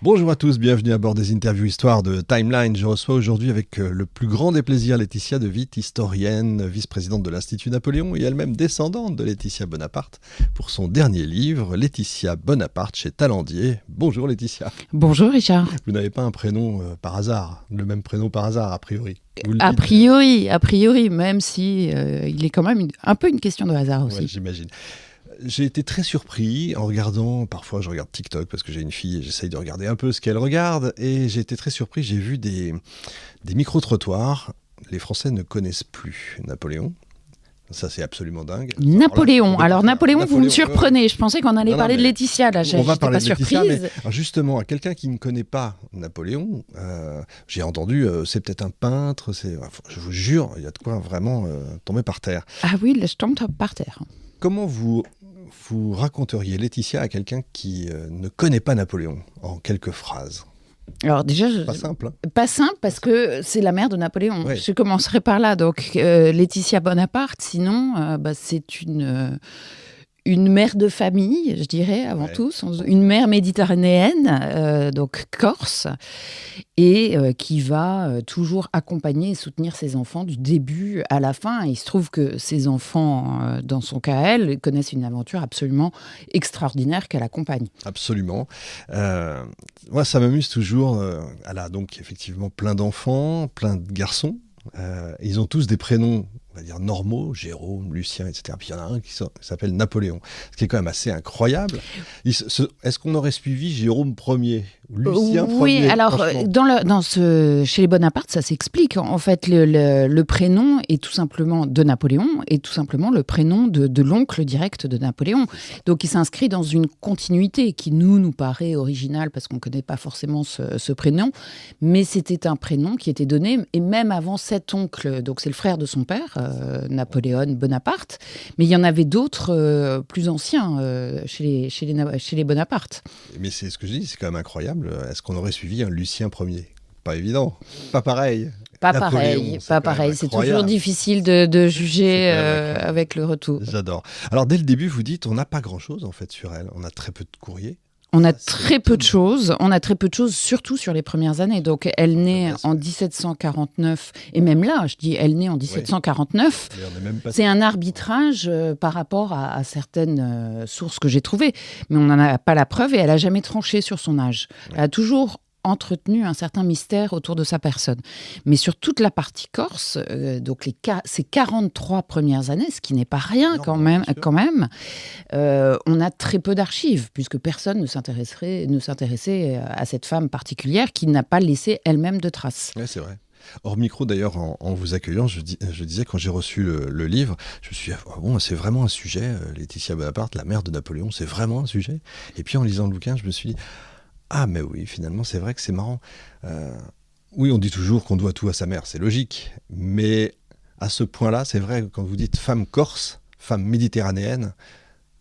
Bonjour à tous, bienvenue à bord des interviews Histoire de Timeline. Je reçois aujourd'hui avec le plus grand des plaisirs Laetitia de Witt, historienne, vice-présidente de l'Institut Napoléon et elle-même descendante de Laetitia Bonaparte, pour son dernier livre, Laetitia Bonaparte chez Talandier. Bonjour Laetitia. Bonjour Richard. Vous n'avez pas un prénom par hasard, le même prénom par hasard a priori. A priori, même si il est quand même un peu une question de hasard aussi. Ouais, j'imagine. J'ai été très surpris en regardant, parfois je regarde TikTok parce que j'ai une fille et j'essaye de regarder un peu ce qu'elle regarde, et j'ai été très surpris, j'ai vu des micro-trottoirs. Les Français ne connaissent plus Napoléon. Ça, c'est absolument dingue. Napoléon. Alors, Napoléon, vous me surprenez. Je pensais qu'on allait parler de Laetitia. Là, on va parler de Laetitia, surprise. Mais alors justement, à quelqu'un qui ne connaît pas Napoléon, j'ai entendu, c'est peut-être un peintre. Je vous jure, il y a de quoi vraiment tomber par terre. Ah oui, là, je tombe par terre. Comment vous raconteriez Laetitia à quelqu'un qui ne connaît pas Napoléon, en quelques phrases? Alors déjà, pas simple. Hein. Pas simple parce que c'est la mère de Napoléon. Ouais. Je commencerai par là. Donc, Laetitia Bonaparte, sinon, c'est une mère de famille, je dirais, avant tout. Une mère méditerranéenne, donc corse, et qui va toujours accompagner et soutenir ses enfants du début à la fin. Et il se trouve que ses enfants, dans son cas, elle, connaissent une aventure absolument extraordinaire qu'elle accompagne. Absolument. Moi, ça m'amuse toujours. Elle a donc effectivement plein d'enfants, plein de garçons. Ils ont tous des prénoms, on va dire, normaux, Jérôme, Lucien, etc. Puis il y en a un qui s'appelle Napoléon, ce qui est quand même assez incroyable. Est-ce qu'on aurait suivi Jérôme Ier, Lucien Ier? Oui, alors chez les Bonaparte, ça s'explique. En fait, le prénom est tout simplement de Napoléon et tout simplement le prénom de l'oncle direct de Napoléon. Donc il s'inscrit dans une continuité qui nous paraît originale parce qu'on ne connaît pas forcément ce prénom, mais c'était un prénom qui était donné, et même avant cet oncle, donc c'est le frère de son père, Napoléon Bonaparte, mais il y en avait d'autres plus anciens chez les Bonaparte. Mais c'est ce que je dis, c'est quand même incroyable. Est-ce qu'on aurait suivi un Lucien Ier? Pas évident, pas pareil. Pas Napoléon, pareil. C'est toujours difficile de juger avec le retour. J'adore. Alors dès le début, vous dites, on n'a pas grand-chose en fait sur elle. On a très peu de courriers. On a très peu de choses, surtout sur les premières années. Donc, elle naît en 1749, et même là, je dis, elle naît en 1749. Oui. C'est un arbitrage par rapport à certaines sources que j'ai trouvées, mais on n'en a pas la preuve, et elle n'a jamais tranché sur son âge. Ouais. Elle a toujours entretenu un certain mystère autour de sa personne. Mais sur toute la partie corse, donc ces 43 premières années, ce qui n'est pas rien quand même, on a très peu d'archives, puisque personne ne s'intéressait à cette femme particulière qui n'a pas laissé elle-même de traces. Oui, c'est vrai. Hors micro, d'ailleurs, en vous accueillant, je disais, quand j'ai reçu le livre, je me suis dit, bon, c'est vraiment un sujet, Laetitia Bonaparte, la mère de Napoléon, c'est vraiment un sujet. Et puis en lisant le bouquin, je me suis dit, ah, mais oui, finalement, c'est vrai que c'est marrant. Oui, on dit toujours qu'on doit tout à sa mère, c'est logique. Mais à ce point-là, c'est vrai, quand vous dites femme corse, femme méditerranéenne,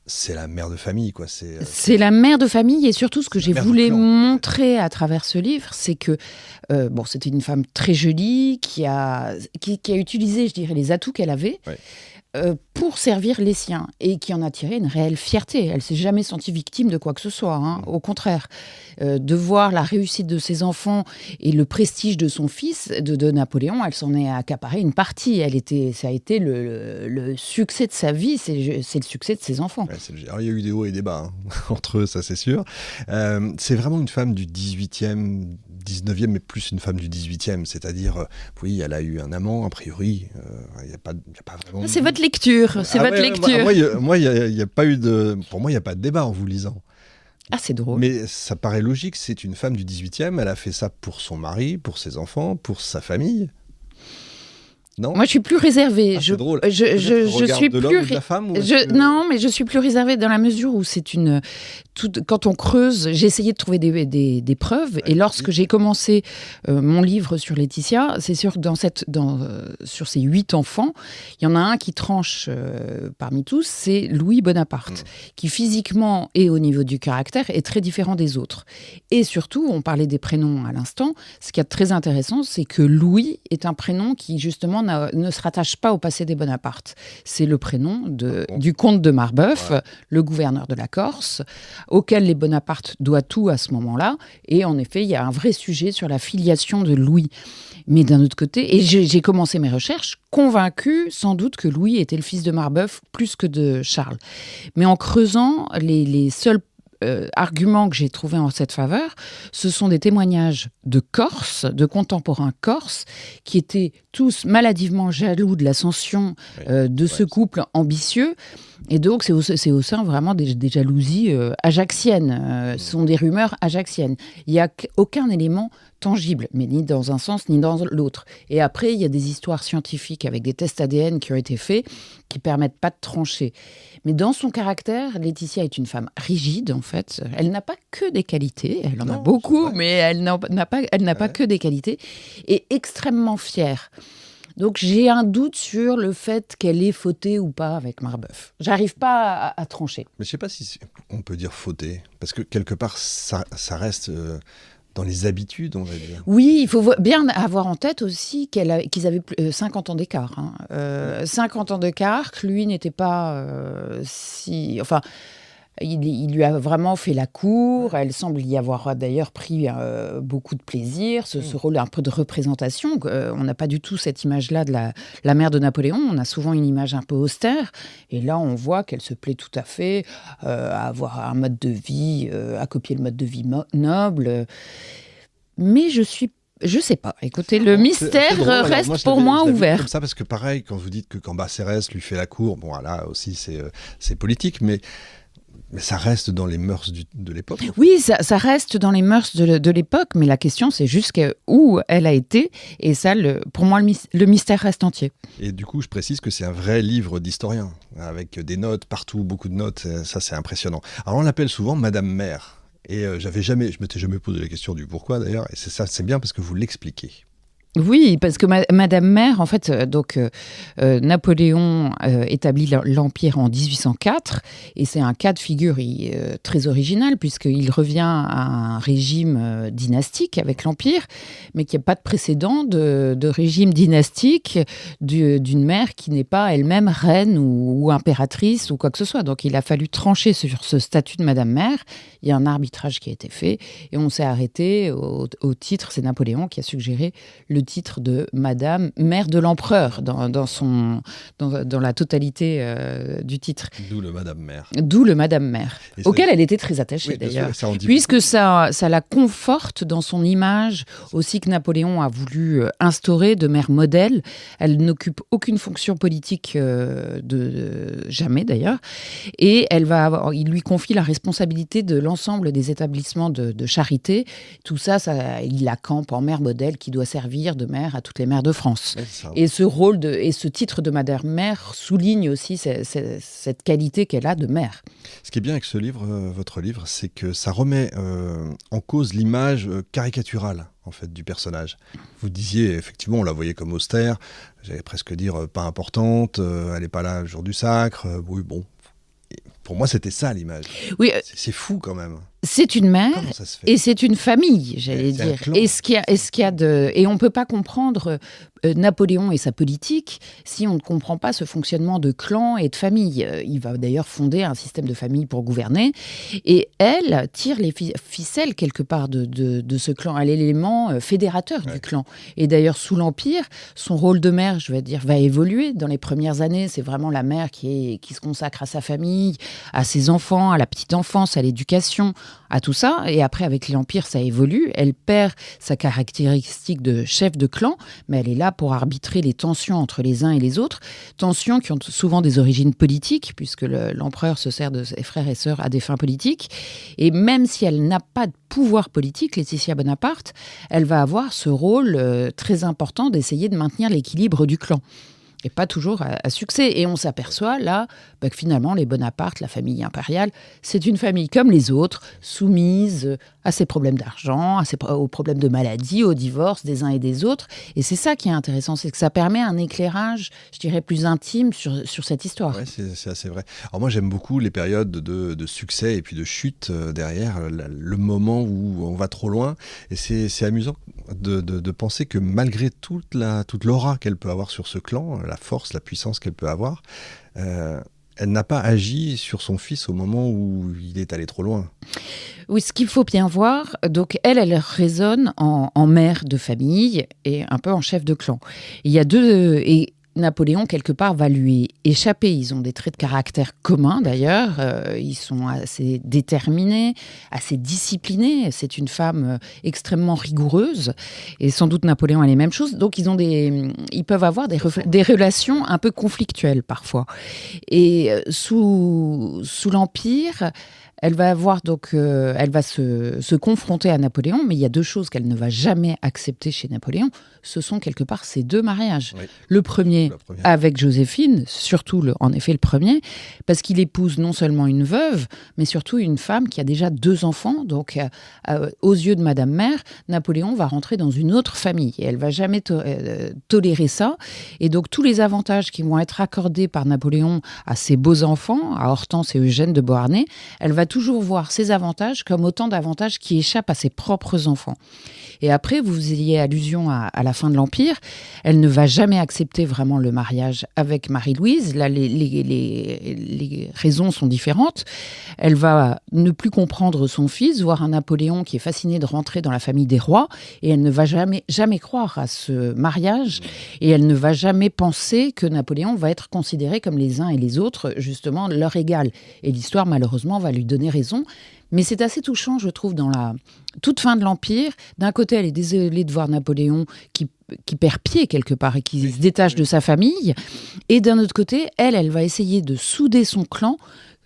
c'est la mère de famille, quoi. C'est la mère de famille, et surtout, ce que j'ai voulu montrer à travers ce livre, c'est que c'était une femme très jolie, qui a utilisé, je dirais, les atouts qu'elle avait. Ouais. Pour servir les siens, et qui en a tiré une réelle fierté. Elle ne s'est jamais sentie victime de quoi que ce soit, hein. Au contraire. De voir la réussite de ses enfants et le prestige de son fils, de Napoléon, elle s'en est accaparée une partie. Ça a été le succès de sa vie, c'est le succès de ses enfants. Ouais, alors, il y a eu des hauts et des bas entre eux, ça c'est sûr. C'est vraiment une femme du 18e, 19e, mais plus une femme du 18e, c'est-à-dire, oui, elle a eu un amant, a priori, il n'y a pas vraiment... C'est votre lecture, lecture. Moi, il n'y a pas eu de... Pour moi, il n'y a pas de débat en vous lisant. Ah, c'est drôle. Mais ça paraît logique, c'est une femme du 18e, elle a fait ça pour son mari, pour ses enfants, pour sa famille. Non ? Moi, je suis plus réservée. C'est drôle. Je suis de plus l'homme ou de la femme, Non, mais je suis plus réservée dans la mesure où c'est quand on creuse, j'ai essayé de trouver des preuves, et lorsque j'ai commencé mon livre sur Laetitia, c'est sûr que sur ces 8 enfants, il y en a un qui tranche parmi tous, c'est Louis Bonaparte, qui physiquement et au niveau du caractère est très différent des autres. Et surtout, on parlait des prénoms à l'instant, ce qui est très intéressant, c'est que Louis est un prénom qui justement ne se rattache pas au passé des Bonaparte. C'est le prénom du comte de Marbeuf, le gouverneur de la Corse, auquel les Bonaparte doivent tout à ce moment-là. Et en effet, il y a un vrai sujet sur la filiation de Louis. Mais d'un autre côté, et j'ai commencé mes recherches convaincue sans doute que Louis était le fils de Marbeuf plus que de Charles. Mais en creusant, les seuls arguments que j'ai trouvés en cette faveur, ce sont des témoignages de Corses, de contemporains corses, qui étaient tous maladivement jaloux de l'ascension de ce couple ambitieux. Et donc, c'est au sein vraiment des jalousies ajaxiennes. Ce sont des rumeurs ajaxiennes. Il n'y a aucun élément tangible, mais ni dans un sens ni dans l'autre. Et après, il y a des histoires scientifiques avec des tests ADN qui ont été faits qui ne permettent pas de trancher. Mais dans son caractère, Laetitia est une femme rigide, en fait. Elle n'a pas que des qualités. Elle en a beaucoup, mais elle n'a pas que des qualités. Et extrêmement fière. Donc j'ai un doute sur le fait qu'elle ait fauté ou pas avec Marbeuf. J'arrive pas à trancher. Mais je ne sais pas si on peut dire fauté, parce que quelque part, ça reste dans les habitudes, on va dire. Oui, il faut bien avoir en tête aussi qu'ils avaient 50 ans d'écart. 50 ans d'écart, que lui n'était pas si... Enfin, il lui a vraiment fait la cour. Elle semble y avoir d'ailleurs pris beaucoup de plaisir. Ce rôle un peu de représentation. On n'a pas du tout cette image-là de la mère de Napoléon. On a souvent une image un peu austère. Et là, on voit qu'elle se plaît tout à fait à avoir un mode de vie, à copier le mode de vie noble. Mais je sais pas. Écoutez, le mystère reste pour moi ouvert. Comme ça, parce que pareil, quand vous dites que Cambacérès lui fait la cour, bon, là aussi, c'est politique, mais ça reste dans les mœurs de l'époque. Oui, ça reste dans les mœurs de l'époque, mais la question, c'est jusqu'où elle a été. Et ça, pour moi, le mystère reste entier. Et du coup, je précise que c'est un vrai livre d'historien, avec des notes partout, beaucoup de notes. Ça, c'est impressionnant. Alors, on l'appelle souvent Madame Mère. Et je m'étais jamais posé la question du pourquoi, d'ailleurs. Et c'est bien parce que vous l'expliquez. Oui, parce que Madame Mère, en fait, Napoléon établit l'Empire en 1804, et c'est un cas de figure très original, puisqu'il revient à un régime dynastique avec l'Empire, mais qu'il n'y a pas de précédent de régime dynastique d'une mère qui n'est pas elle-même reine ou impératrice ou quoi que ce soit. Donc il a fallu trancher sur ce statut de Madame Mère. Il y a un arbitrage qui a été fait, et on s'est arrêté au titre, c'est Napoléon qui a suggéré le titre de Madame Mère de l'Empereur dans la totalité du titre. D'où le Madame Mère. D'où le Madame Mère, auquel elle était très attachée d'ailleurs, puisque ça la conforte dans son image aussi que Napoléon a voulu instaurer de mère modèle. Elle n'occupe aucune fonction politique jamais d'ailleurs, et il lui confie la responsabilité de l'ensemble des établissements de charité. Tout ça, il la campe en mère modèle qui doit servir de mère à toutes les mères de France. Et ce titre de Madame Mère souligne aussi cette qualité qu'elle a de mère. Ce qui est bien avec ce livre, votre livre, c'est que ça remet en cause l'image caricaturale en fait du personnage. Vous disiez effectivement, on la voyait comme austère, j'allais presque dire pas importante, elle n'est pas là le jour du sacre. Oui, bon. Pour moi, c'était ça l'image. Oui, c'est fou quand même. C'est une mère et c'est une famille, j'allais dire. Et on ne peut pas comprendre Napoléon et sa politique si on ne comprend pas ce fonctionnement de clan et de famille. Il va d'ailleurs fonder un système de famille pour gouverner. Et elle tire les ficelles quelque part de ce clan, à l'élément fédérateur du clan. Et d'ailleurs, sous l'Empire, son rôle de mère, je vais dire, va évoluer. Dans les premières années, c'est vraiment la mère qui se consacre à sa famille, à ses enfants, à la petite enfance, à l'éducation, à tout ça. Et après, avec l'Empire, ça évolue. Elle perd sa caractéristique de chef de clan, mais elle est là pour arbitrer les tensions entre les uns et les autres. Tensions qui ont souvent des origines politiques, puisque l'empereur se sert de ses frères et sœurs à des fins politiques. Et même si elle n'a pas de pouvoir politique, Laetitia Bonaparte, elle va avoir ce rôle très important d'essayer de maintenir l'équilibre du clan. Et pas toujours à succès. Et on s'aperçoit là que finalement, les Bonaparte, la famille impériale, c'est une famille comme les autres, soumise à ses problèmes d'argent, aux problèmes de maladie, au divorce des uns et des autres. Et c'est ça qui est intéressant, c'est que ça permet un éclairage, je dirais, plus intime sur cette histoire. Ouais, c'est assez vrai. Alors moi, j'aime beaucoup les périodes de succès et puis de chute derrière, le moment où on va trop loin. Et c'est amusant de penser que malgré toute l'aura qu'elle peut avoir sur ce clan, la force, la puissance qu'elle peut avoir, elle n'a pas agi sur son fils au moment où il est allé trop loin. Oui, ce qu'il faut bien voir, donc elle résonne en mère de famille et un peu en chef de clan. Il y a et Napoléon, quelque part, va lui échapper. Ils ont des traits de caractère communs, d'ailleurs. Ils sont assez déterminés, assez disciplinés. C'est une femme extrêmement rigoureuse. Et sans doute, Napoléon a les mêmes choses. Donc, ils peuvent avoir des relations un peu conflictuelles, parfois. Et sous l'Empire, elle va se confronter à Napoléon, mais il y a deux choses qu'elle ne va jamais accepter chez Napoléon. Ce sont quelque part ces deux mariages. Oui. Le premier avec Joséphine, surtout en effet le premier, parce qu'il épouse non seulement une veuve, mais surtout une femme qui a déjà 2 enfants. Donc, aux yeux de Madame Mère, Napoléon va rentrer dans une autre famille. Et elle va jamais tolérer ça. Et donc, tous les avantages qui vont être accordés par Napoléon à ses beaux enfants, à Hortense et Eugène de Beauharnais, elle va toujours voir ces avantages comme autant d'avantages qui échappent à ses propres enfants. Et après, vous ayez allusion à la fin de l'Empire, elle ne va jamais accepter vraiment le mariage avec Marie-Louise. Là, les raisons sont différentes. Elle va ne plus comprendre son fils, voir un Napoléon qui est fasciné de rentrer dans la famille des rois, et elle ne va jamais croire à ce mariage, et elle ne va jamais penser que Napoléon va être considéré comme les uns et les autres, justement, leur égal. Et l'histoire, malheureusement, va lui donner raison. Mais c'est assez touchant, je trouve, dans la toute fin de l'Empire. D'un côté, elle est désolée de voir Napoléon qui perd pied quelque part et qui se détache de sa famille. Et d'un autre côté, elle va essayer de souder son clan,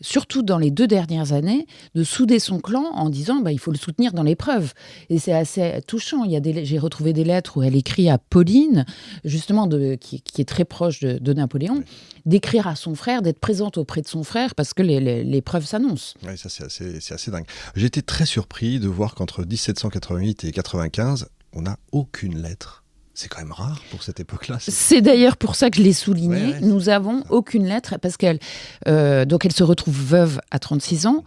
surtout dans les 2 dernières années, de souder son clan en disant il faut le soutenir dans l'épreuve. Et c'est assez touchant. J'ai retrouvé des lettres où elle écrit à Pauline, justement, qui est très proche de Napoléon, d'écrire à son frère, d'être présente auprès de son frère, parce que l'épreuve s'annonce. Oui, ça c'est assez dingue. J'ai été très surpris de voir qu'entre 1788 et 95, on n'a aucune lettre. C'est quand même rare pour cette époque-là. C'est d'ailleurs pour ça que je l'ai souligné. Ouais. Nous n'avons aucune lettre, parce qu'elle se retrouve veuve à 36 ans.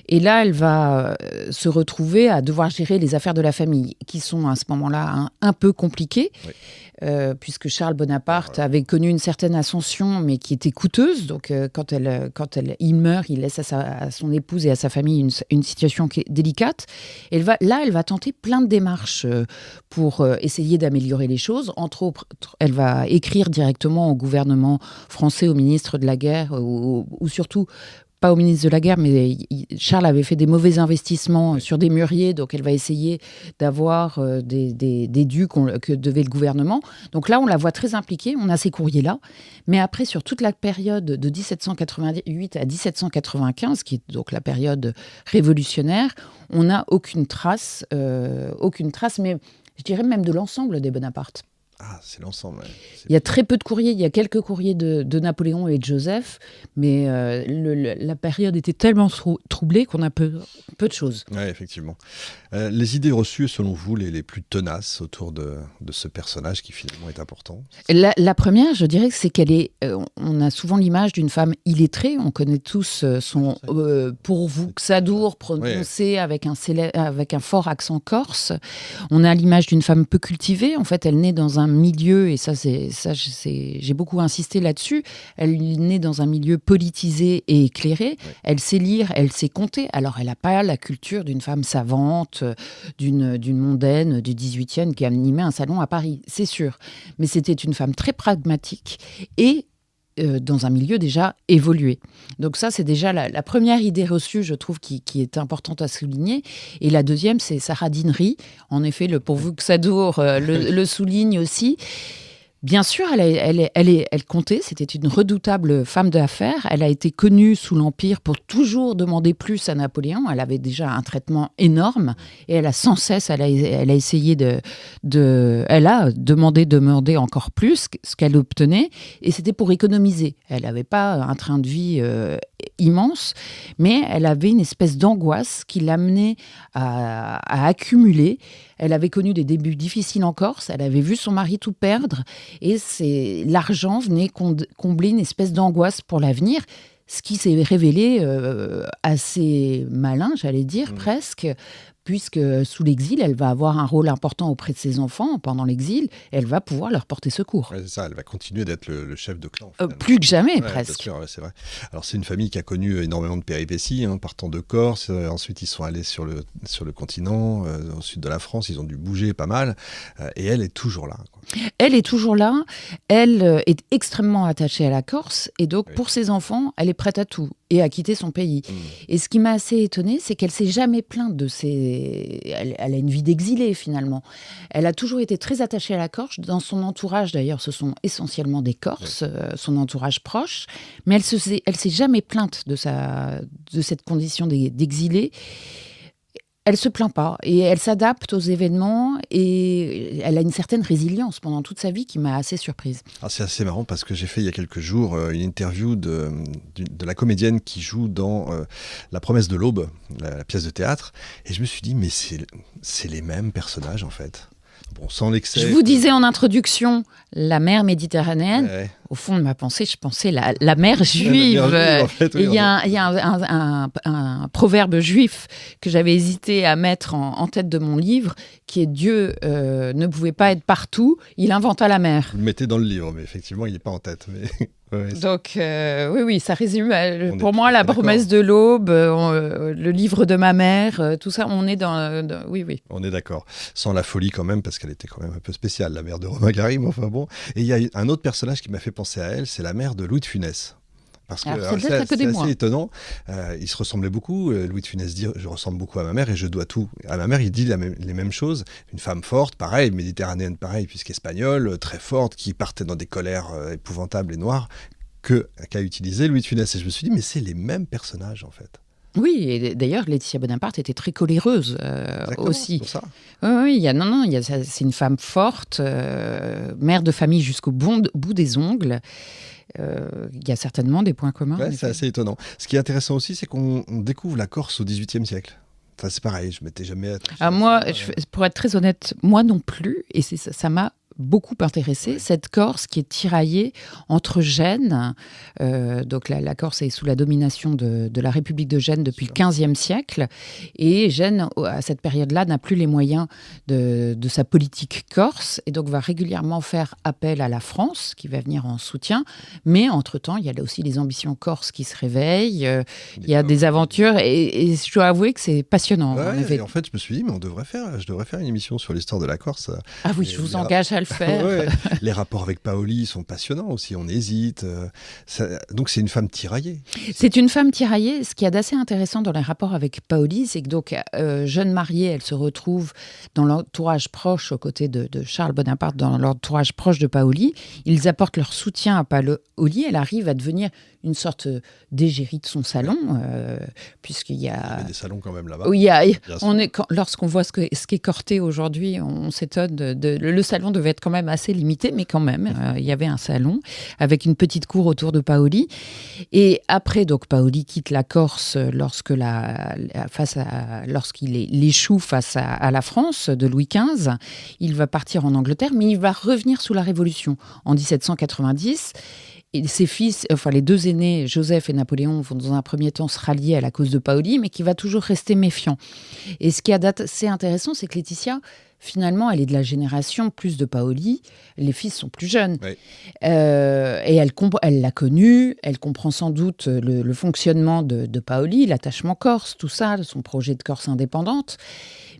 Et là, elle va se retrouver à devoir gérer les affaires de la famille, qui sont à ce moment-là un peu compliquées, puisque Charles Bonaparte avait connu une certaine ascension, mais qui était coûteuse. Donc, quand il meurt, il laisse à son épouse et à sa famille une situation qui est délicate. Et elle va tenter plein de démarches pour essayer d'améliorer les choses. Entre autres, elle va écrire directement au gouvernement français, au ministre de la Guerre, ou surtout... pas au ministre de la Guerre, mais Charles avait fait des mauvais investissements sur des mûriers, donc elle va essayer d'avoir des dus que devait le gouvernement. Donc là, on la voit très impliquée, on a ces courriers-là. Mais après, sur toute la période de 1788 à 1795, qui est donc la période révolutionnaire, on n'a aucune trace, mais je dirais même de l'ensemble des Bonaparte. Ah, c'est l'ensemble. Ouais. Il y a très peu de courriers. Il y a quelques courriers de Napoléon et de Joseph, mais la période était tellement troublée qu'on a peu de choses. Oui, effectivement. Les idées reçues, selon vous, les plus tenaces autour de ce personnage qui finalement est important? La première, je dirais que c'est qu'elle est... on a souvent l'image d'une femme illettrée. On connaît tous son pourvux-que-ça-dour prononcé avec un fort accent corse. On a l'image d'une femme peu cultivée. En fait, elle naît dans un milieu, et j'ai beaucoup insisté là-dessus, elle naît dans un milieu politisé et éclairé. Oui. Elle sait lire, elle sait compter. Alors, elle n'a pas la culture d'une femme savante, d'une mondaine du 18e qui animait un salon à Paris, c'est sûr. Mais c'était une femme très pragmatique et dans un milieu déjà évolué. Donc ça, c'est déjà la première idée reçue, je trouve, qui est importante à souligner. Et la deuxième, c'est sa radinerie. En effet, le pourvux-que-ça-dure le souligne aussi. Bien sûr, elle comptait, c'était une redoutable femme d'affaires. Elle a été connue sous l'Empire pour toujours demander plus à Napoléon. Elle avait déjà un traitement énorme et elle a sans cesse, elle a essayé elle a demandé encore plus, ce qu'elle obtenait, et c'était pour économiser. Elle n'avait pas un train de vie immense, mais elle avait une espèce d'angoisse qui l'amenait à accumuler. Elle avait connu des débuts difficiles en Corse, elle avait vu son mari tout perdre, et l'argent venait combler une espèce d'angoisse pour l'avenir, ce qui s'est révélé assez malin, j'allais dire, presque, puisque sous l'exil, elle va avoir un rôle important auprès de ses enfants pendant l'exil, et elle va pouvoir leur porter secours. Ouais, c'est ça, elle va continuer d'être le chef de clan. Plus que jamais, presque. Bien sûr, c'est vrai. Alors, c'est une famille qui a connu énormément de péripéties, partant de Corse. Ensuite, ils sont allés sur le continent, au sud de la France. Ils ont dû bouger pas mal. Et elle est toujours là, quoi. Elle est toujours là. Elle est extrêmement attachée à la Corse. Et donc, pour ses enfants, elle est prête à tout et à quitter son pays. Et ce qui m'a assez étonnée, c'est qu'elle s'est jamais plainte de ses... Elle a une vie d'exilée, finalement. Elle a toujours été très attachée à la Corse. Dans son entourage, d'ailleurs, ce sont essentiellement des Corses, son entourage proche. Mais elle s'est jamais plainte de cette condition d'exilée. Elle se plaint pas et elle s'adapte aux événements et elle a une certaine résilience pendant toute sa vie qui m'a assez surprise. Alors c'est assez marrant parce que j'ai fait il y a quelques jours une interview de la comédienne qui joue dans La promesse de l'aube, la pièce de théâtre, et je me suis dit mais c'est les mêmes personnages en fait. Bon, sans l'excès. Je vous disais en introduction la mer méditerranéenne. Ouais. Au fond de ma pensée, je pensais la mer juive. En fait, il y a un proverbe juif que j'avais hésité à mettre en tête de mon livre, qui est Dieu ne pouvait pas être partout, il inventa la mer. Vous le mettez dans le livre, mais effectivement, il n'est pas en tête. Mais... Ouais, donc, oui, ça résume pour moi La promesse de l'aube, le livre de ma mère, tout ça, on est oui. On est d'accord. Sans la folie quand même, parce qu'elle était quand même un peu spéciale, la mère de Romain Gary, mais enfin bon. Et il y a un autre personnage qui m'a fait penser à elle, c'est la mère de Louis de Funès. Parce que c'est assez étonnant. Ils se ressemblaient beaucoup. Louis de Funès dit « Je ressemble beaucoup à ma mère et je dois tout à ma mère ». Il dit les mêmes choses. Une femme forte, pareil, méditerranéenne, pareil, puisqu'espagnole, très forte, qui partait dans des colères épouvantables et noires, qu'a utilisé Louis de Funès. Et je me suis dit « Mais c'est les mêmes personnages, en fait ». Oui, et d'ailleurs, Laetitia Bonaparte était très coléreuse aussi. C'est ça. Oui, c'est une femme forte, mère de famille jusqu'au bout des ongles. Il y a certainement des points communs. Ouais, c'est assez étonnant. Ce qui est intéressant aussi, c'est qu'on découvre la Corse au XVIIIe siècle. Enfin, c'est pareil, je m'étais jamais... moi, pour être très honnête, moi non plus, et ça m'a beaucoup intéressée, cette Corse qui est tiraillée entre Gênes, donc la Corse est sous la domination de la République de Gênes depuis le XVe siècle, et Gênes, à cette période-là, n'a plus les moyens de sa politique corse, et donc va régulièrement faire appel à la France, qui va venir en soutien, mais entre-temps, il y a aussi les ambitions corses qui se réveillent, il y a des aventures, et je dois avouer que c'est passionnant. Ouais, et en fait, je me suis dit, mais je devrais faire une émission sur l'histoire de la Corse. Ah oui, je vous engage à le faire. Ouais. Les rapports avec Paoli sont passionnants aussi, on hésite. Donc c'est une femme tiraillée. C'est une femme tiraillée. Ce qu'il y a d'assez intéressant dans les rapports avec Paoli, c'est que donc, jeune mariée, elle se retrouve dans l'entourage proche, aux côtés de Charles Bonaparte, dans l'entourage proche de Paoli. Ils apportent leur soutien à Paoli. Elle arrive à devenir une sorte d'égérie de son salon, puisqu'il y a... Il y avait des salons quand même là-bas. Oui, lorsqu'on voit ce qu'est Corté aujourd'hui, on s'étonne. Le salon devait être quand même assez limité, mais quand même, il y avait un salon avec une petite cour autour de Paoli. Et après, donc, Paoli quitte la Corse lorsqu'il échoue face à la France de Louis XV. Il va partir en Angleterre, mais il va revenir sous la Révolution en 1790. Et ses fils, enfin les deux aînés, Joseph et Napoléon, vont dans un premier temps se rallier à la cause de Paoli, mais qui va toujours rester méfiant. Et ce qui est assez intéressant, c'est que Laetitia, finalement, elle est de la génération plus de Paoli. Les fils sont plus jeunes. Oui. Et elle l'a connu, elle comprend sans doute le fonctionnement de Paoli, l'attachement corse, tout ça, son projet de Corse indépendante.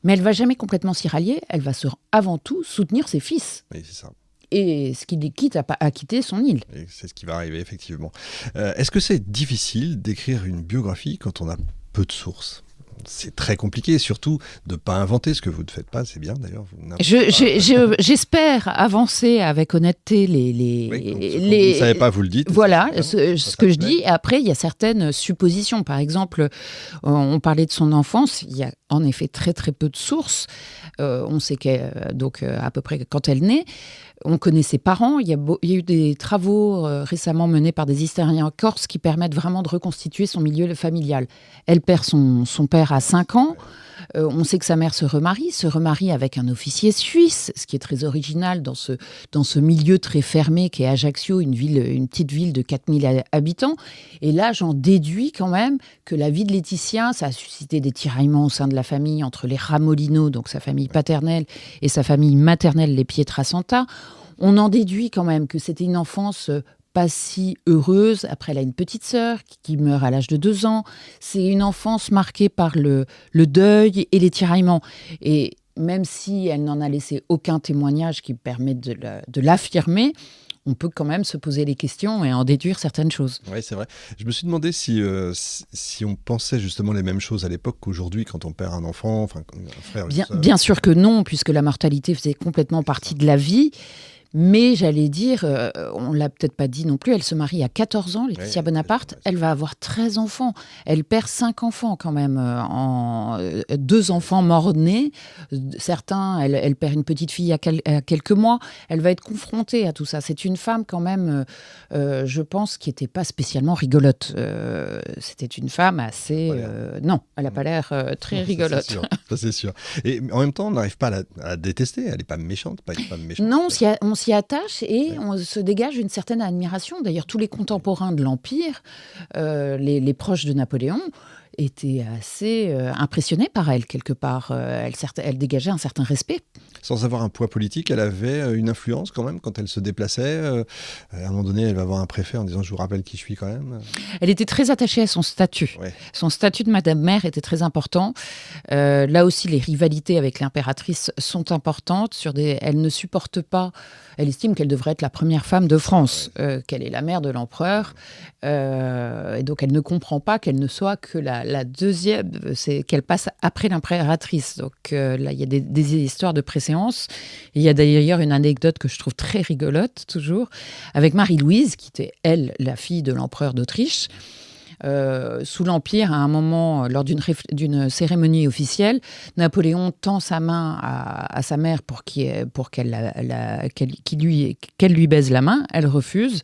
Mais elle ne va jamais complètement s'y rallier, elle va avant tout soutenir ses fils. Oui, c'est ça. Et ce qui les quitte à quitter son île. Et c'est ce qui va arriver, effectivement. Est-ce que c'est difficile d'écrire une biographie quand on a peu de sources ? C'est très compliqué, surtout de ne pas inventer ce que vous ne faites pas, c'est bien d'ailleurs. J'espère avancer avec honnêteté vous ne savez pas, vous le dites. Voilà ce que je dis. Et après, il y a certaines suppositions. Par exemple, on parlait de son enfance, il y a en effet très très peu de sources. On sait donc à peu près quand elle naît. On connaît ses parents. Il y a eu des travaux récemment menés par des historiens corses qui permettent vraiment de reconstituer son milieu familial. Elle perd son père à 5 ans. On sait que sa mère se remarie avec un officier suisse, ce qui est très original dans ce milieu très fermé qu'est Ajaccio, une petite ville de 4000 habitants. Et là, j'en déduis quand même que la vie de Laetitia, ça a suscité des tiraillements au sein de la famille entre les Ramolino, donc sa famille paternelle, et sa famille maternelle, les Pietrasanta. On en déduit quand même que c'était une enfance pas si heureuse. Après, elle a une petite sœur qui meurt à l'âge de 2 ans. C'est une enfance marquée par le deuil et les tiraillements. Et même si elle n'en a laissé aucun témoignage qui permet de l'affirmer, on peut quand même se poser les questions et en déduire certaines choses. Oui, c'est vrai. Je me suis demandé si on pensait justement les mêmes choses à l'époque qu'aujourd'hui quand on perd un enfant, enfin un frère. Bien sûr que non, puisque la mortalité faisait complètement partie de la vie. Mais j'allais dire, on ne l'a peut-être pas dit non plus, elle se marie à 14 ans, Laetitia Bonaparte, elle va avoir 13 enfants. Elle perd 5 enfants quand même, 2 enfants morts-nés. Certains, elle perd une petite fille à quelques mois. Elle va être confrontée à tout ça. C'est une femme quand même, je pense, qui n'était pas spécialement rigolote. C'était une femme assez... non, elle n'a pas l'air très rigolote. Ça, c'est sûr. Et en même temps, on n'arrive pas à la détester. Elle n'est pas méchante. Non, on s'y attache et on se dégage une certaine admiration. D'ailleurs, tous les contemporains de l'Empire, les proches de Napoléon, étaient assez impressionnés par elle, quelque part. Elle dégageait un certain respect. Sans avoir un poids politique, elle avait une influence quand même quand elle se déplaçait. À un moment donné, elle va voir un préfet en disant « je vous rappelle qui je suis quand même ». Elle était très attachée à son statut. Ouais. Son statut de Madame Mère était très important. Là aussi, les rivalités avec l'impératrice sont importantes. Elle ne supporte pas... Elle estime qu'elle devrait être la première femme de France, qu'elle est la mère de l'empereur. Et donc, elle ne comprend pas qu'elle ne soit que la deuxième, c'est qu'elle passe après l'impératrice. Donc là, il y a des histoires de préséance. Il y a d'ailleurs une anecdote que je trouve très rigolote, toujours, avec Marie-Louise, qui était, elle, la fille de l'empereur d'Autriche. Sous l'Empire, à un moment, lors d'une cérémonie officielle, Napoléon tend sa main à sa mère pour qu'elle lui baise la main. Elle refuse.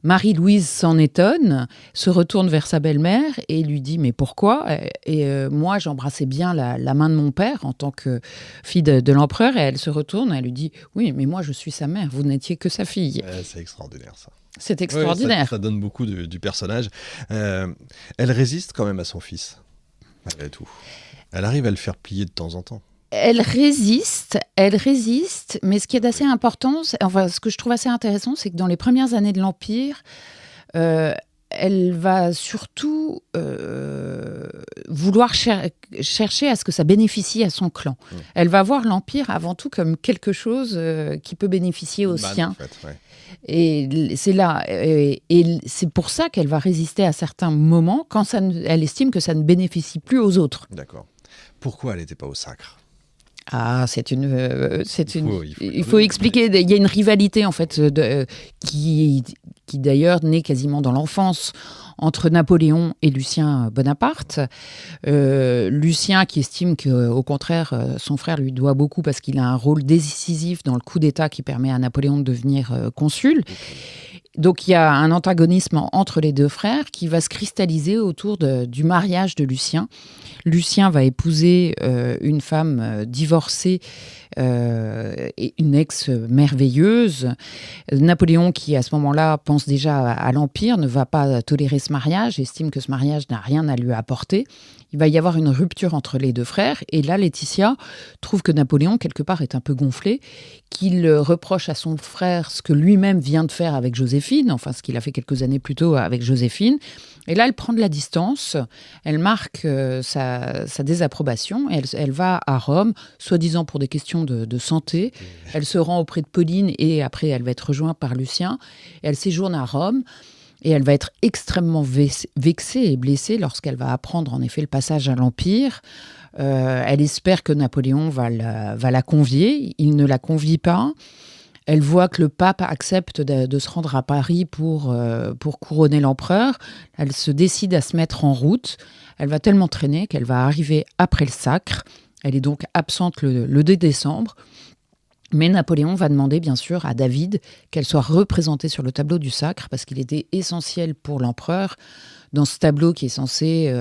Marie-Louise s'en étonne, se retourne vers sa belle-mère et lui dit « mais pourquoi ?» Et moi, j'embrassais bien la main de mon père en tant que fille de l'empereur. Et elle se retourne et elle lui dit « oui, mais moi, je suis sa mère, vous n'étiez que sa fille. » C'est extraordinaire, ça. C'est extraordinaire. Ouais, ça donne beaucoup du personnage. Elle résiste quand même à son fils, malgré tout. Elle arrive à le faire plier de temps en temps. Elle résiste, mais ce qui est assez important, ce que je trouve assez intéressant, c'est que dans les premières années de l'Empire, elle va surtout vouloir chercher à ce que ça bénéficie à son clan. Elle va voir l'Empire avant tout comme quelque chose qui peut bénéficier aux siens. En fait, ouais. Et c'est là, et c'est pour ça qu'elle va résister à certains moments quand elle estime que ça ne bénéficie plus aux autres. D'accord. Pourquoi elle n'était pas au sacre ? Ah, il faut expliquer. Il y a une rivalité en fait qui d'ailleurs naît quasiment dans l'enfance entre Napoléon et Lucien Bonaparte. Lucien qui estime qu'au contraire, son frère lui doit beaucoup parce qu'il a un rôle décisif dans le coup d'État qui permet à Napoléon de devenir consul. Donc il y a un antagonisme entre les deux frères qui va se cristalliser autour du mariage de Lucien. Lucien va épouser une femme divorcée et une ex merveilleuse. Napoléon, qui à ce moment-là pense déjà à l'Empire, ne va pas tolérer ce mariage, estime que ce mariage n'a rien à lui apporter. Il va y avoir une rupture entre les deux frères. Et là, Laetitia trouve que Napoléon, quelque part, est un peu gonflé, qu'il reproche à son frère ce que lui-même vient de faire avec Joséphine, enfin ce qu'il a fait quelques années plus tôt avec Joséphine. Et là, elle prend de la distance, elle marque sa désapprobation, et elle va à Rome, soi-disant pour des questions de santé. Elle se rend auprès de Pauline, et après, elle va être rejointe par Lucien. Et elle séjourne à Rome. Et elle va être extrêmement vexée et blessée lorsqu'elle va apprendre en effet le passage à l'Empire. Elle espère que Napoléon va la convier. Il ne la convie pas. Elle voit que le pape accepte de se rendre à Paris pour couronner l'empereur. Elle se décide à se mettre en route. Elle va tellement traîner qu'elle va arriver après le sacre. Elle est donc absente le 2 décembre. Mais Napoléon va demander bien sûr à David qu'elle soit représentée sur le tableau du sacre parce qu'il était essentiel pour l'empereur. Dans ce tableau qui est censé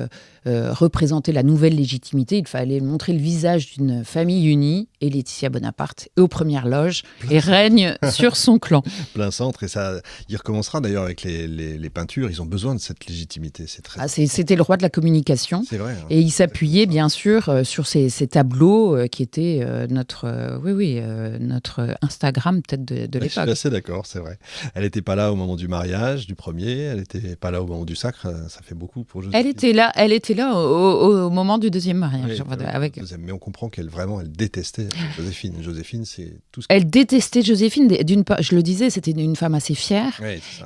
représenter la nouvelle légitimité, il fallait montrer le visage d'une famille unie et Laetitia Bonaparte est aux premières loges et règne sur son clan. Plein centre, et ça, il recommencera d'ailleurs avec les peintures, ils ont besoin de cette légitimité. C'était le roi de la communication. C'est vrai. Hein. Et il s'appuyait bien sûr sur ces tableaux qui étaient notre Instagram peut-être de l'époque. Je suis assez d'accord, c'est vrai. Elle n'était pas là au moment du mariage, du premier, elle n'était pas là au moment du sacre, ça fait beaucoup pour Joséphine. Elle était là au moment du deuxième mariage. Oui, mais on comprend qu'elle détestait Joséphine. Joséphine, c'est tout ce Elle détestait Joséphine. D'une part, je le disais, c'était une femme assez fière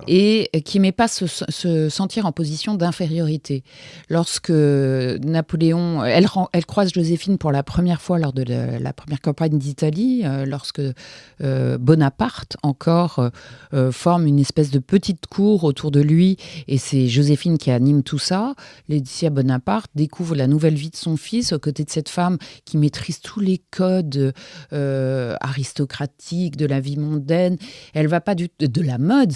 et qui n'aimait pas se sentir en position d'infériorité. Lorsque Napoléon, elle croise Joséphine pour la première fois lors de la première campagne d'Italie, lorsque Bonaparte encore forme une espèce de petite cour autour de lui et c'est Joséphine qui anime tout ça. Laetitia Bonaparte découvre la nouvelle vie de son fils aux côtés de cette femme qui maîtrise tous les codes aristocratiques de la vie mondaine. Elle va pas de la mode.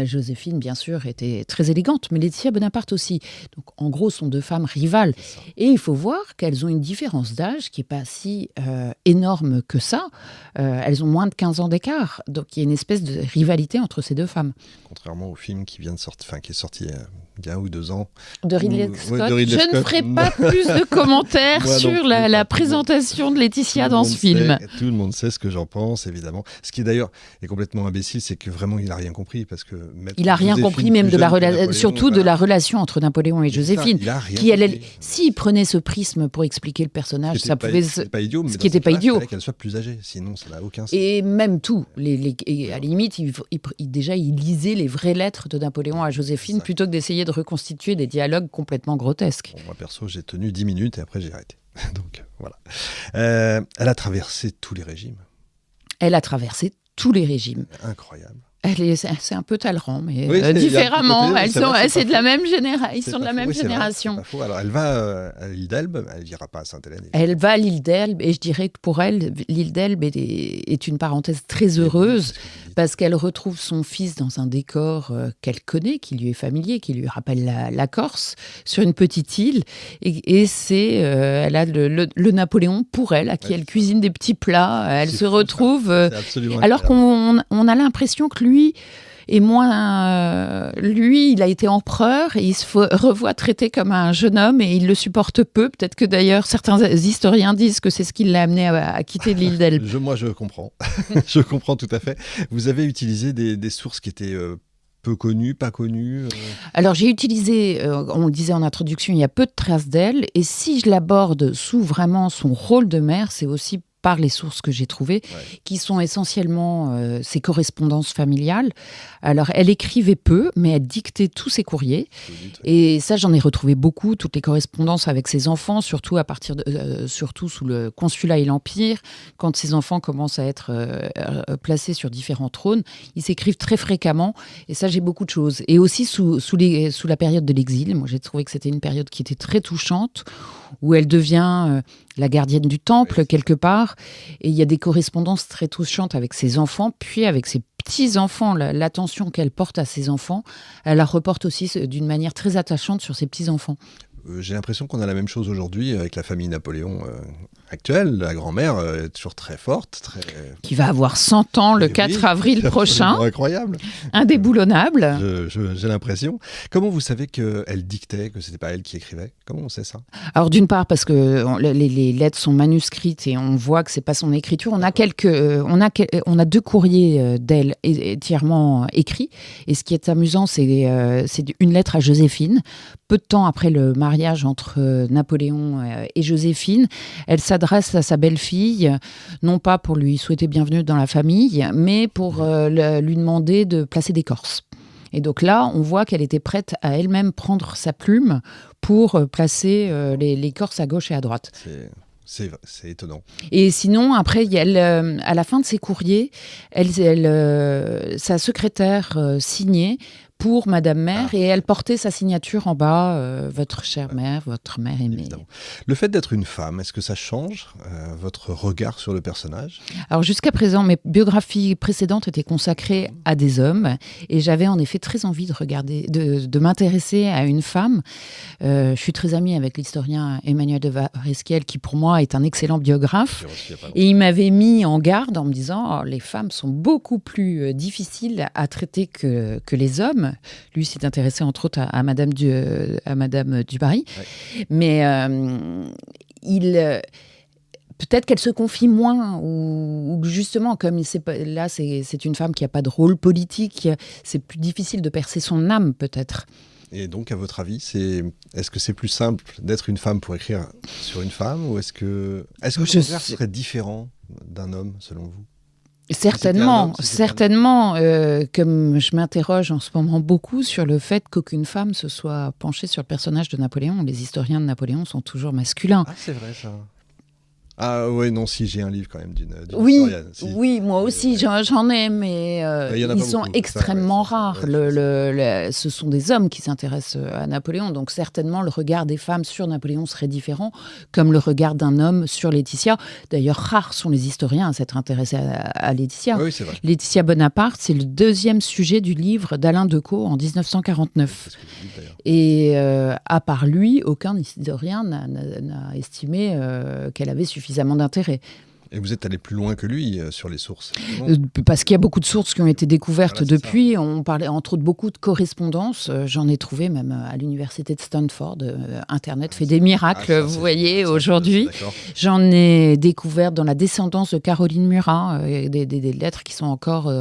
Joséphine, bien sûr, était très élégante, mais Laetitia Bonaparte aussi. Donc, en gros, sont deux femmes rivales. Et il faut voir qu'elles ont une différence d'âge qui n'est pas si énorme que ça. Elles ont moins de 15 ans d'écart. Donc, il y a une espèce de rivalité entre ces deux femmes. Contrairement au film qui vient de sortir, qui est sorti il y a 1 ou 2 ans. De Ridley Scott. Je ne ferai pas plus de commentaires sur la présentation de Laetitia dans ce film. Tout le monde sait ce que j'en pense, évidemment. Ce qui d'ailleurs est complètement imbécile, c'est que vraiment il n'a rien compris. Parce que il n'a rien compris même surtout de la relation entre Napoléon et Joséphine. S'il prenait ce prisme pour expliquer le personnage, ça pouvait... C'était pas idiot, mais ce qui n'était pas idiot. Il fallait qu'elle soit plus âgée, sinon ça n'a aucun sens. Et même tout. À la limite, déjà, il lisait les vraies lettres de Napoléon à Joséphine plutôt que d'essayer de reconstituer des dialogues complètement grotesques. Bon, moi, perso, j'ai tenu 10 minutes et après, j'ai arrêté. Donc, voilà. Elle a traversé tous les régimes. Elle a traversé tous les régimes. Incroyable. C'est un peu Talleyrand, mais différemment. C'est de la même génération. Ils sont de la même génération. C'est pas faux. Alors, elle va à l'île d'Elbe, elle n'ira pas à Sainte-Hélène. Elle va à l'île d'Elbe, et je dirais que pour elle, l'île d'Elbe est une parenthèse très heureuse, parce qu'elle retrouve son fils dans un décor qu'elle connaît, qui lui est familier, qui lui rappelle la Corse, sur une petite île. Et elle a le Napoléon pour elle, à qui elle cuisine des petits plats. Elle se retrouve... alors qu'on a l'impression que lui, il a été empereur et il se revoit traité comme un jeune homme et il le supporte peu. Peut-être que d'ailleurs certains historiens disent que c'est ce qui l'a amené à quitter l'île d'Elbe. Moi, je comprends. Je comprends tout à fait. Vous avez utilisé des sources qui étaient peu connues, pas connues Alors j'ai utilisé, on le disait en introduction, il y a peu de traces d'elle. Et si je l'aborde sous vraiment son rôle de mère, c'est aussi par les sources que j'ai trouvées, qui sont essentiellement ses correspondances familiales. Alors, elle écrivait peu, mais elle dictait tous ses courriers. Et ça, j'en ai retrouvé beaucoup, toutes les correspondances avec ses enfants, surtout surtout sous le Consulat et l'Empire, quand ses enfants commencent à être placés sur différents trônes. Ils s'écrivent très fréquemment, et ça, j'ai beaucoup de choses. Et aussi sous la période de l'exil. Moi, j'ai trouvé que c'était une période qui était très touchante, où elle devient la gardienne du temple, quelque part. Et il y a des correspondances très touchantes avec ses enfants, puis avec ses petits-enfants. L'attention qu'elle porte à ses enfants, elle la reporte aussi d'une manière très attachante sur ses petits-enfants. J'ai l'impression qu'on a la même chose aujourd'hui avec la famille Napoléon actuelle. La grand-mère est toujours très forte. Qui va avoir 100 ans le 4 avril prochain. Incroyable. Indéboulonnable. J'ai l'impression. Comment vous savez qu'elle dictait, que ce n'était pas elle qui écrivait ? Comment on sait ça ? Alors d'une part parce que les lettres sont manuscrites et on voit que ce n'est pas son écriture. On a 2 courriers d'elle entièrement écrits. Et ce qui est amusant, c'est une lettre à Joséphine. Peu de temps après le mariage entre Napoléon et Joséphine, elle s'adresse à sa belle-fille, non pas pour lui souhaiter bienvenue dans la famille, mais pour lui demander de placer des corses. Et donc là, on voit qu'elle était prête à elle-même prendre sa plume pour placer les corses à gauche et à droite. C'est étonnant. Et sinon, après, à la fin de ses courriers, sa secrétaire signait pour Madame Mère, et elle portait sa signature en bas, votre chère mère, votre mère aimée. Évidemment. Le fait d'être une femme, est-ce que ça change votre regard sur le personnage ? Alors jusqu'à présent, mes biographies précédentes étaient consacrées à des hommes, et j'avais en effet très envie de m'intéresser à une femme. Je suis très amie avec l'historien Emmanuel de Varesquiel, qui pour moi est un excellent biographe, et il m'avait mis en garde en me disant les femmes sont beaucoup plus difficiles à traiter que les hommes. Lui s'est intéressé entre autres à Madame du Barry, ouais. Mais peut-être qu'elle se confie moins, ou justement, comme c'est une femme qui n'a pas de rôle politique, c'est plus difficile de percer son âme, peut-être. Et donc, à votre avis, est-ce que c'est plus simple d'être une femme pour écrire sur une femme, ou est-ce que le regard serait différent d'un homme, selon vous ? Certainement. Comme je m'interroge en ce moment beaucoup sur le fait qu'aucune femme se soit penchée sur le personnage de Napoléon. Les historiens de Napoléon sont toujours masculins. Ah, c'est vrai ça. Ah oui, non, si, j'ai un livre quand même d'une historienne. Oui, moi aussi, j'en ai, mais ils sont extrêmement rares. Ce sont des hommes qui s'intéressent à Napoléon, donc certainement le regard des femmes sur Napoléon serait différent, comme le regard d'un homme sur Laetitia. D'ailleurs, rares sont les historiens à s'être intéressés à Laetitia. Oui, c'est vrai. Laetitia Bonaparte, c'est le deuxième sujet du livre d'Alain Decaux en 1949. Et à part lui, aucun historien n'a estimé qu'elle avait suffisamment d'intérêt. Et vous êtes allé plus loin que lui sur les sources. Parce qu'il y a beaucoup de sources qui ont été découvertes depuis. On parlait entre autres beaucoup de correspondances. J'en ai trouvé même à l'université de Stanford. Internet fait des miracles, vous voyez, aujourd'hui. J'en ai découvert dans la descendance de Caroline Murat, des lettres qui sont encore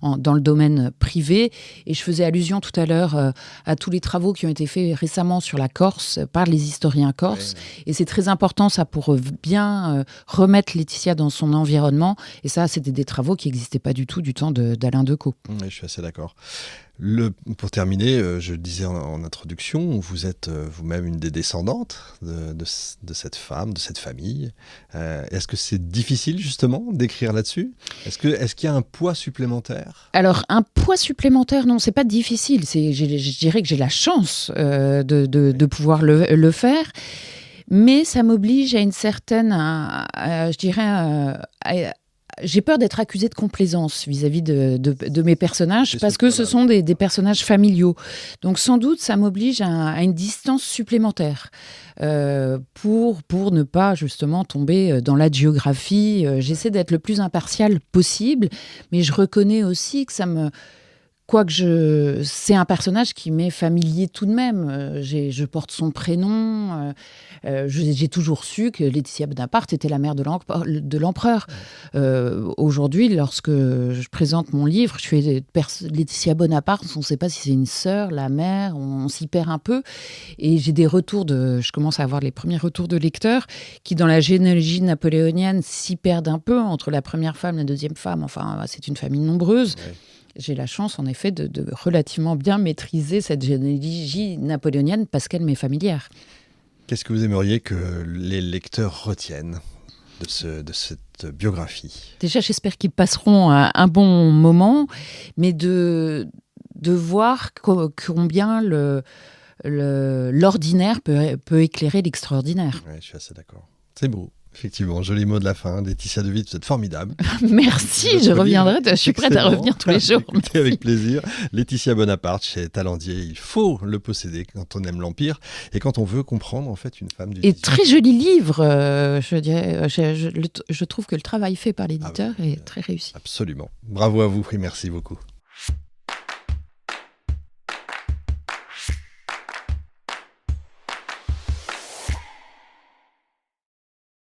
dans le domaine privé. Et je faisais allusion tout à l'heure à tous les travaux qui ont été faits récemment sur la Corse par les historiens corses. Ouais. Et c'est très important, ça, pour bien remettre Laetitia dans son environnement. Et ça, c'était des travaux qui n'existaient pas du tout du temps d'Alain Decaux. Oui, je suis assez d'accord. Pour terminer, je le disais en introduction, vous êtes vous-même une des descendantes de cette femme, de cette famille. Est-ce que c'est difficile justement d'écrire là-dessus ? Est-ce qu'il y a un poids supplémentaire ? Alors, un poids supplémentaire, non, c'est pas difficile. Je dirais que j'ai la chance de pouvoir le faire. Mais ça m'oblige à une certaine, j'ai peur d'être accusée de complaisance vis-à-vis de mes personnages, parce que ce sont des personnages familiaux. Donc sans doute, ça m'oblige à une distance supplémentaire pour ne pas justement tomber dans l'hagiographie. J'essaie d'être le plus impartial possible, mais je reconnais aussi que c'est un personnage qui m'est familier tout de même. Je porte son prénom. J'ai toujours su que Laetitia Bonaparte était la mère de l'empereur. Aujourd'hui, lorsque je présente mon livre, je fais Laetitia Bonaparte. On ne sait pas si c'est une sœur, la mère. On s'y perd un peu. Et j'ai des retours je commence à avoir les premiers retours de lecteurs qui, dans la généalogie napoléonienne, s'y perdent un peu entre la première femme, la deuxième femme. Enfin, c'est une famille nombreuse. Ouais. J'ai la chance, en effet, de relativement bien maîtriser cette généalogie napoléonienne parce qu'elle m'est familière. Qu'est-ce que vous aimeriez que les lecteurs retiennent de cette biographie ? Déjà, j'espère qu'ils passeront un bon moment, mais de voir combien l'ordinaire peut éclairer l'extraordinaire. Oui, je suis assez d'accord. C'est beau. Effectivement, joli mot de la fin. Laetitia de Witt, vous êtes formidable. Merci, je reviendrai. Je suis prête à revenir tous les jours. Avec plaisir. Laetitia Bonaparte chez Talandier. Il faut le posséder quand on aime l'Empire et quand on veut comprendre en fait une femme du XVIIIe. Et très joli livre, je dirais. Je trouve que le travail fait par l'éditeur est très réussi. Absolument. Bravo à vous et merci beaucoup.